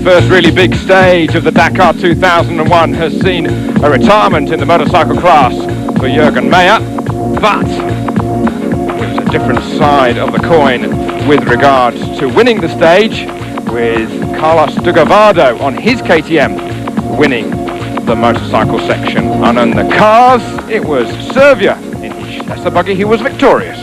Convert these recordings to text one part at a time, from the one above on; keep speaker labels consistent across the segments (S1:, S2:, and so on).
S1: first really big stage of the Dakar 2001 has seen a retirement in the motorcycle class for Jürgen Meyer, but it was a different side of the coin with regards to winning the stage, with Carlos Dugarvado on his KTM winning the motorcycle section. And on the cars, it was Servia in his Schlesser buggy who was victorious.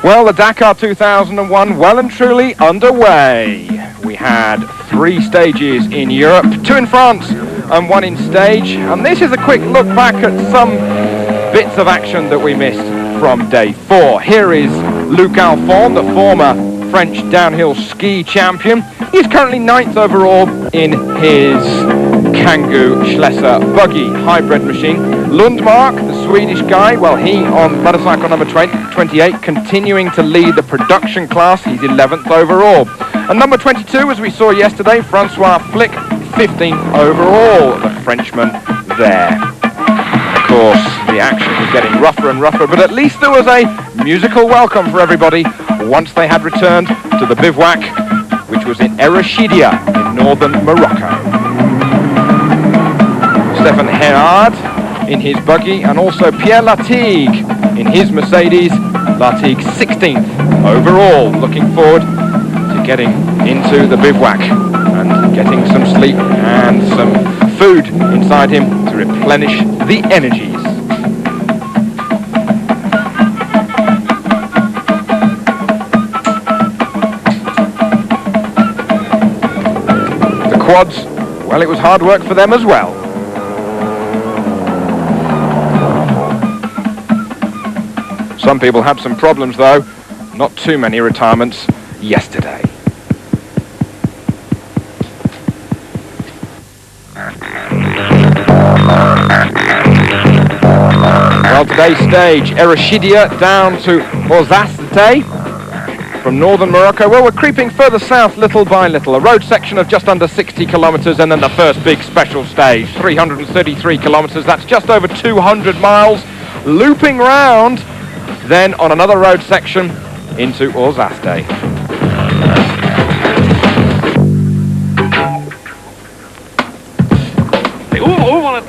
S1: Well, the Dakar 2001 well and truly underway. We had 3 stages in Europe, 2 in France and 1 in stage. And this is a quick look back at some bits of action that we missed from day 4. Here is Luc Alphon, the former French downhill ski champion. He's currently 9th overall in his Kangoo Schlesser buggy hybrid machine. Lundmark, the Swedish guy, well, he on motorcycle number 28, continuing to lead the production class. He's 11th overall. And number 22, as we saw yesterday, Francois Flick, 15th overall, the Frenchman there. Of course, the action was getting rougher and rougher, but at least there was a musical welcome for everybody once they had returned to the bivouac, which was in Erashidia in northern Morocco. Stefan Herard in his buggy, and also Pierre Latigue in his Mercedes. Latigue 16th overall, looking forward to getting into the bivouac and getting some sleep and some food inside him to replenish the energies. The quads, well, it was hard work for them as well. Some people had some problems though, not too many retirements yesterday. Well, today's stage, Erashidia down to Osaste from northern Morocco. Well, we're creeping further south little by little. A road section of just under 60 kilometres, and then the first big special stage, 333 kilometres. That's just over 200 miles, looping round then on another road section into Osaste.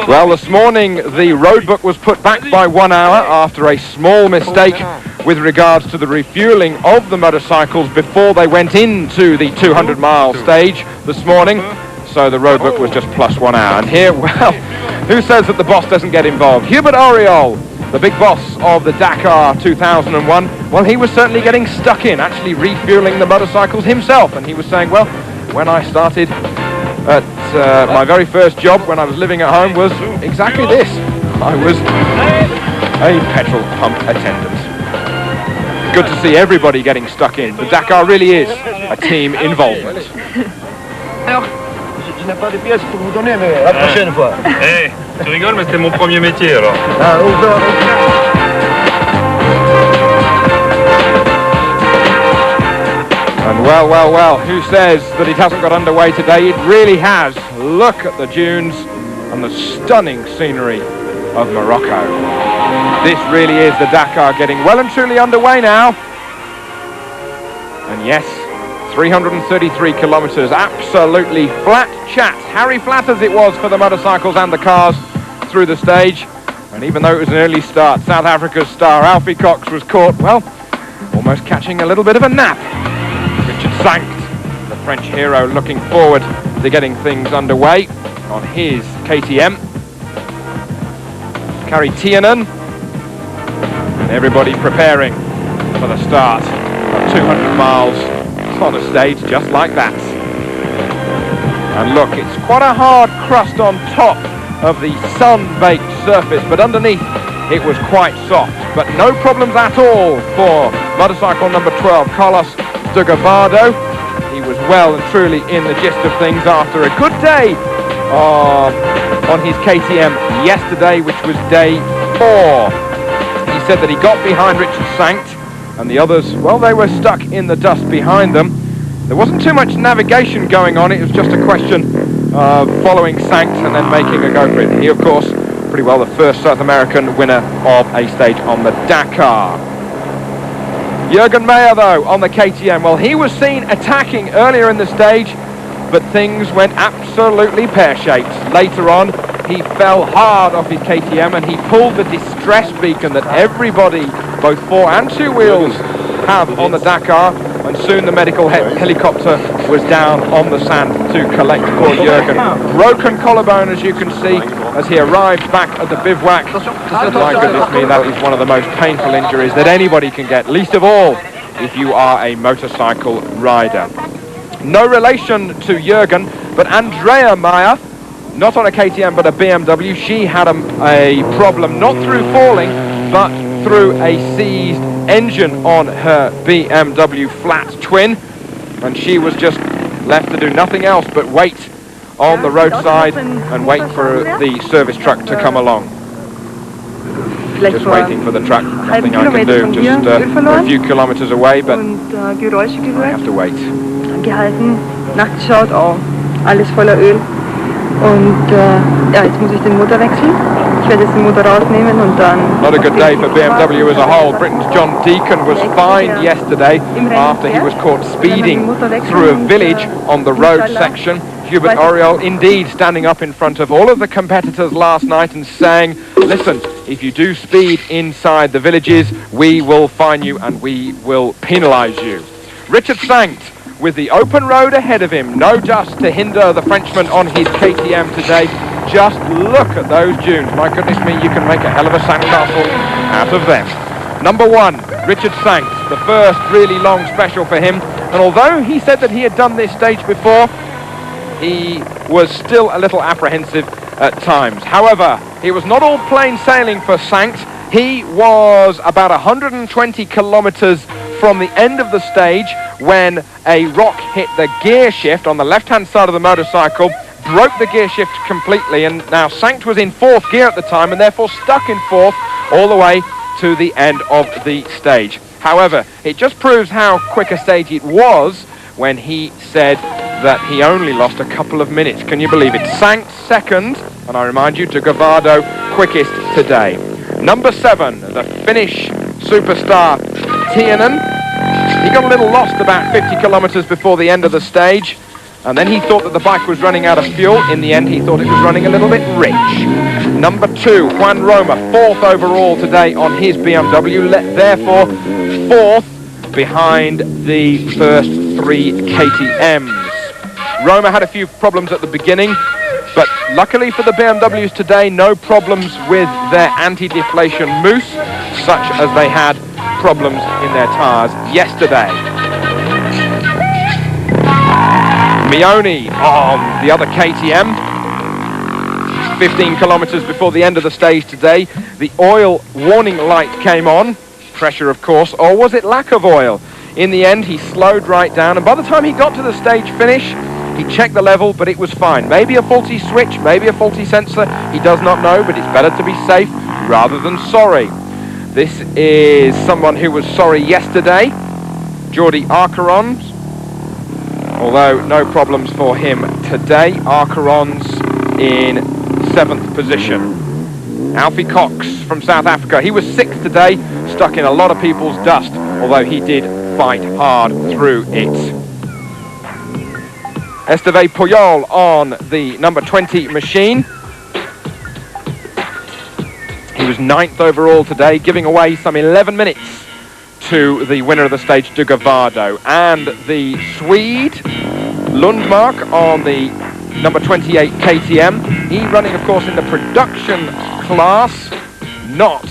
S1: Well, this morning the road book was put back by 1 hour after a small mistake with regards to the refueling of the motorcycles before they went into the 200-mile stage this morning. So the road book was just plus 1 hour. And here, well, who says that the boss doesn't get involved? Hubert Auriol, the big boss of the Dakar 2001, well, he was certainly getting stuck in, actually refueling the motorcycles himself. And he was saying, well, when I started at my very first job when I was living at home was exactly this. I was a petrol pump attendant. Good to see everybody getting stuck in. The Dakar really is a team involvement.
S2: Je n'ai pas de pièces pour vous donner, mais la prochaine fois.
S3: Hey, tu rigoles, mais c'était mon premier métier, alors.
S1: And well, who says that it hasn't got underway today? It really has. Look at the dunes and the stunning scenery of Morocco. This really is the Dakar getting well and truly underway now. And yes, 333 kilometres, absolutely flat chat. Harry flat as it was for the motorcycles and the cars through the stage. And even though it was an early start, South Africa's star Alfie Cox was caught, well, almost catching a little bit of a nap. Richard Sankt, the French hero, looking forward to getting things underway on his KTM. Kari Tianen, and everybody preparing for the start of 200 miles on a stage just like that. And look, it's quite a hard crust on top of the sun-baked surface, but underneath it was quite soft. But no problems at all for motorcycle number 12, Carlos Dugarvado. He was well and truly in the gist of things after a good day on his KTM yesterday, which was day 4. He said that he got behind Richard Sankt, and the others, well, they were stuck in the dust behind them. There wasn't too much navigation going on. It was just a question of following Sankt and then making a go for it. He, of course, pretty well, the first South American winner of a stage on the Dakar. Jürgen Mayer, though, on the KTM, well, he was seen attacking earlier in the stage, but things went absolutely pear-shaped. Later on, he fell hard off his KTM and he pulled the distress beacon that everybody, both four and two wheels, have on the Dakar, and soon the medical helicopter was down on the sand to collect poor Jürgen. Broken collarbone, as you can see, as he arrived back at the bivouac. My goodness me, that is one of the most painful injuries that anybody can get, least of all if you are a motorcycle rider. No relation to Jürgen, but Andrea Meyer, not on a KTM but a BMW, she had a problem not through falling but through a seized engine on her BMW flat twin, and she was just left to do nothing else but wait on the roadside and wait for the service truck to come along. Just waiting for the truck, nothing I can do, just a few kilometers away, but I have to wait.
S4: Gehalten, nachts geschaut, oh, alles voller Öl. Und ja, jetzt muss ich den Motor wechseln. Ich werde jetzt den Motor rausnehmen und dann...
S1: Not a good day for BMW as a whole. Britain's John Deacon was fined yesterday after he was caught speeding through a village on the road section. Hubert Oriol indeed standing up in front of all of the competitors last night and saying, listen, if you do speed inside the villages, we will fine you and we will penalise you. Richard Sankt, with the open road ahead of him, no dust to hinder the Frenchman on his KTM today. Just look at those dunes. My goodness me, you can make a hell of a sandcastle out of them. Number one, Richard Sankt, the first really long special for him. And although he said that he had done this stage before, he was still a little apprehensive at times. However, it was not all plain sailing for Sankt. He was about 120 kilometers from the end of the stage when a rock hit the gear shift on the left-hand side of the motorcycle, broke the gear shift completely, and now Sankt was in fourth gear at the time and therefore stuck in fourth all the way to the end of the stage. However, it just proves how quick a stage it was when he said that he only lost a couple of minutes. Can you believe it? Sankt second, and I remind you, Gavardo quickest today. Number 7, the Finnish superstar Tianen. He got a little lost about 50 kilometers before the end of the stage, and then he thought that the bike was running out of fuel. In the end, he thought it was running a little bit rich. Number 2, Juan Roma, 4th overall today on his BMW, therefore 4th behind the first 3 KTMs. Roma had a few problems at the beginning, but luckily for the BMWs today, no problems with their anti-deflation mousse, such as they had problems in their tyres yesterday. Mioni on the other KTM, 15 kilometers before the end of the stage today. The oil warning light came on, pressure of course, or was it lack of oil? In the end, he slowed right down, and by the time he got to the stage finish, he checked the level, but it was fine. Maybe a faulty switch, maybe a faulty sensor, he does not know, but it's better to be safe rather than sorry. This is someone who was sorry yesterday, Jordi Arcarons, although no problems for him today. Arcarons in 7th position. Alfie Cox from South Africa, he was 6th today, stuck in a lot of people's dust, although he did fight hard through it. Esteve Puyol on the number 20 machine. He was 9th overall today, giving away some 11 minutes to the winner of the stage, Gavardo. And the Swede, Lundmark, on the number 28 KTM. He running, of course, in the production class, not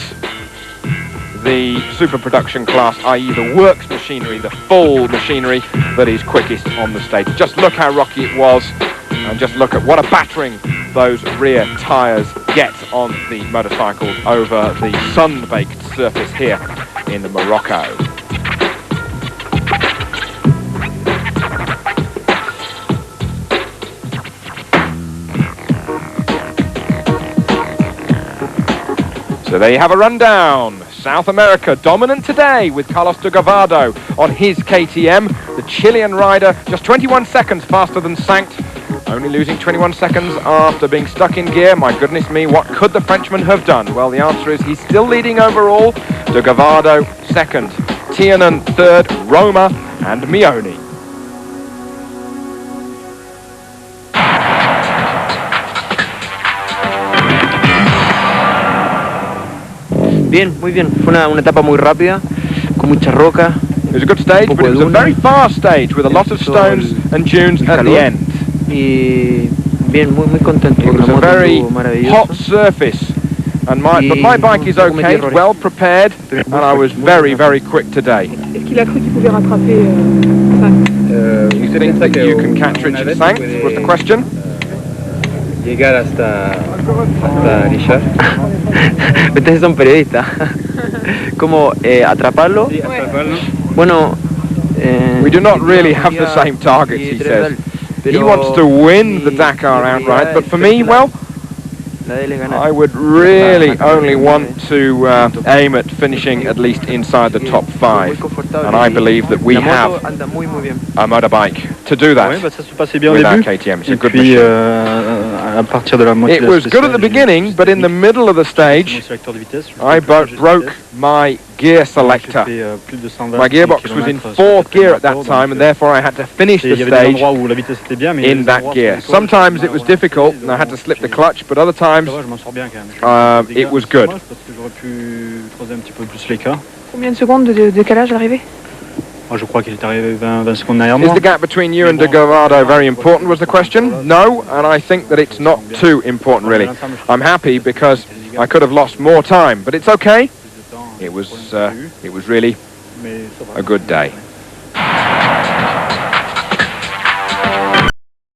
S1: the super production class, i.e. the works machinery, the full machinery that is quickest on the stage. Just look how rocky it was, and just look at what a battering those rear tyres get on the motorcycles over the sun-baked surface here in Morocco. So there you have a rundown. South America dominant today with Carlos Gavardo on his KTM. The Chilean rider just 21 seconds faster than Sankt, only losing 21 seconds after being stuck in gear. My goodness me, what could the Frenchman have done? Well, the answer is he's still leading overall. De Gavardo second, Tiernan third, Roma and Mioni.
S5: Bien, muy bien. Fue una etapa muy rápida, con mucha roca.
S1: It was a good stage, but it was a very fast stage with a lot of stones and dunes at the end.
S5: Y bien, muy contento.
S1: It was a very hot surface, and my bike is okay, well prepared, and I was very quick today.
S4: Est-ce qu'il a cru qu'il pouvait rattraper
S1: You think that you can catch Richard Sanks, was the question?
S5: Llegar hasta Richard. Ustedes son periodistas. ¿Cómo atraparlo?
S3: Sí, atraparlo.
S5: Bueno,
S1: we do not really have the same targets, he says. He wants to win the Dakar outright, but for me, well, I would really only want to aim at finishing at least inside the top 5, and I believe that we have a motorbike to do that
S2: Ça se passait bien au
S1: with our
S2: début.
S1: KTM. It's a
S2: Et
S1: good
S2: puis,
S1: machine.
S2: à partir de la moitié
S1: It
S2: de la
S1: was good at the beginning, but in the middle of the stage, I broke my gear selector. My gearbox was in 4th gear at that time, and therefore I had to finish the stage in that gear. Sometimes it was difficult, and I had to slip the clutch, but other times it was good.
S4: Combien de secondes de décalage à l'arrivée?
S2: Je crois qu'il est arrivé 20 secondes derrière moi.
S1: Is the gap between you and De Gavardo very important, was the question? No, and I think that it's not too important, really. I'm happy because I could have lost more time, but it's okay. It was really a good day.